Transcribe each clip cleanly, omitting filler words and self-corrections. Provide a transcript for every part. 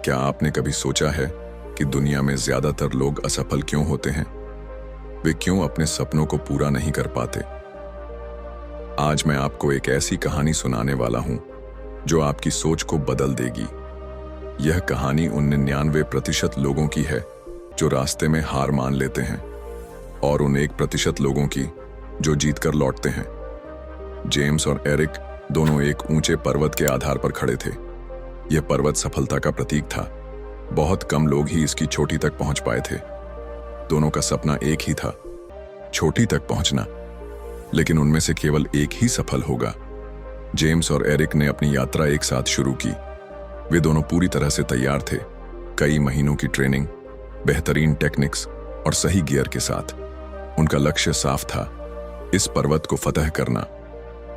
क्या आपने कभी सोचा है कि दुनिया में ज्यादातर लोग असफल क्यों होते हैं? वे क्यों अपने सपनों को पूरा नहीं कर पाते? आज मैं आपको एक ऐसी कहानी सुनाने वाला हूं जो आपकी सोच को बदल देगी। यह कहानी उन 99% लोगों की है जो रास्ते में हार मान लेते हैं और उन 1% लोगों की जो जीतकर लौटते हैं। जेम्स और एरिक दोनों एक ऊंचे पर्वत के आधार पर खड़े थे। यह पर्वत सफलता का प्रतीक था। बहुत कम लोग ही इसकी चोटी तक पहुंच पाए थे। दोनों का सपना एक ही था, चोटी तक पहुंचना, लेकिन उनमें से केवल एक ही सफल होगा। जेम्स और एरिक ने अपनी यात्रा एक साथ शुरू की। वे दोनों पूरी तरह से तैयार थे, कई महीनों की ट्रेनिंग, बेहतरीन टेक्निक्स और सही गियर के साथ। उनका लक्ष्य साफ था, इस पर्वत को फतह करना।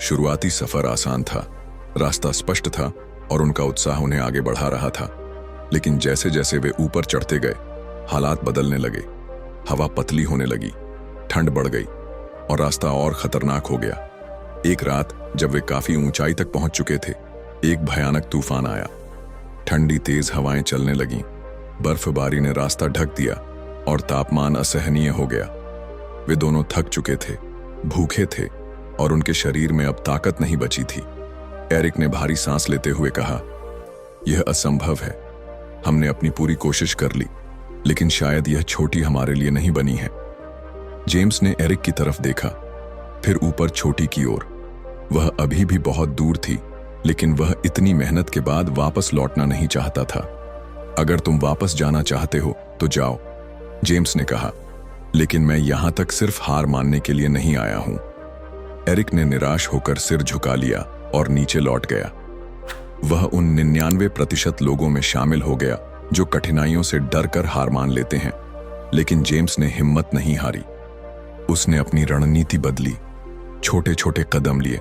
शुरुआती सफर आसान था, रास्ता स्पष्ट था और उनका उत्साह उन्हें आगे बढ़ा रहा था। लेकिन जैसे जैसे वे ऊपर चढ़ते गए, हालात बदलने लगे। हवा पतली होने लगी, ठंड बढ़ गई और रास्ता और खतरनाक हो गया। एक रात जब वे काफी ऊंचाई तक पहुंच चुके थे, एक भयानक तूफान आया। ठंडी तेज हवाएं चलने लगीं, बर्फबारी ने रास्ता ढक दिया और तापमान असहनीय हो गया। वे दोनों थक चुके थे, भूखे थे और उनके शरीर में अब ताकत नहीं बची थी। एरिक ने भारी सांस लेते हुए कहा, यह असंभव है। हमने अपनी पूरी कोशिश कर ली, लेकिन शायद यह छोटी हमारे लिए नहीं बनी है। जेम्स ने एरिक की तरफ देखा, फिर ऊपर छोटी की ओर। वह अभी भी बहुत दूर थी, लेकिन वह इतनी मेहनत के बाद वापस लौटना नहीं चाहता था। अगर तुम वापस जाना चाहते हो तो जाओ, जेम्स ने कहा, लेकिन मैं यहां तक सिर्फ हार मानने के लिए नहीं आया हूं। एरिक ने निराश होकर सिर झुका लिया और नीचे लौट गया। वह उन 99% लोगों में शामिल हो गया जो कठिनाइयों से डरकर हार मान लेते हैं। लेकिन जेम्स ने हिम्मत नहीं हारी। उसने अपनी रणनीति बदली, छोटे छोटे कदम लिए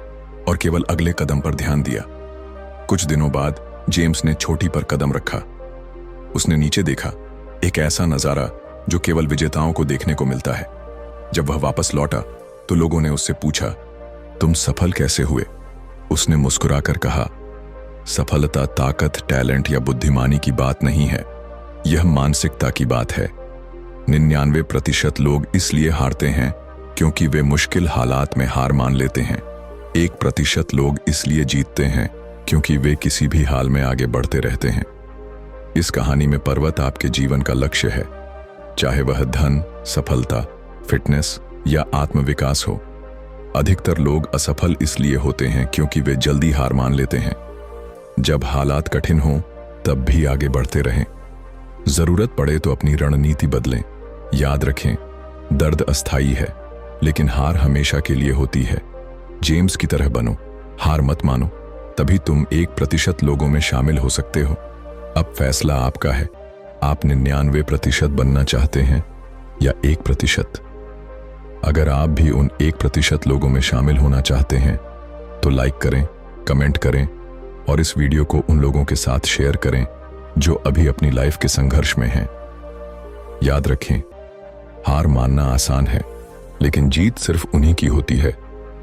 और केवल अगले कदम पर ध्यान दिया। कुछ दिनों बाद जेम्स ने चोटी पर कदम रखा। उसने नीचे देखा, एक ऐसा नजारा जो केवल विजेताओं को देखने को मिलता है। जब वह वापस लौटा तो लोगों ने उससे पूछा, तुम सफल कैसे हुए? उसने मुस्कुराकर कहा, सफलता ताकत, टैलेंट या बुद्धिमानी की बात नहीं है, यह मानसिकता की बात है। 99% लोग इसलिए हारते हैं क्योंकि वे मुश्किल हालात में हार मान लेते हैं। 1% लोग इसलिए जीतते हैं क्योंकि वे किसी भी हाल में आगे बढ़ते रहते हैं। इस कहानी में पर्वत आपके जीवन का लक्ष्य है, चाहे वह धन, सफलता, फिटनेस या आत्मविकास हो। अधिकतर लोग असफल इसलिए होते हैं क्योंकि वे जल्दी हार मान लेते हैं। जब हालात कठिन हों तब भी आगे बढ़ते रहें। जरूरत पड़े तो अपनी रणनीति बदलें। याद रखें, दर्द अस्थायी है, लेकिन हार हमेशा के लिए होती है। जेम्स की तरह बनो, हार मत मानो, तभी तुम 1% लोगों में शामिल हो सकते हो। अब फैसला आपका है, आप 99% बनना चाहते हैं या 1%? अगर आप भी उन 1% लोगों में शामिल होना चाहते हैं तो लाइक करें, कमेंट करें और इस वीडियो को उन लोगों के साथ शेयर करें जो अभी अपनी लाइफ के संघर्ष में हैं। याद रखें, हार मानना आसान है, लेकिन जीत सिर्फ उन्हीं की होती है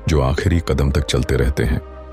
जो आखिरी कदम तक चलते रहते हैं।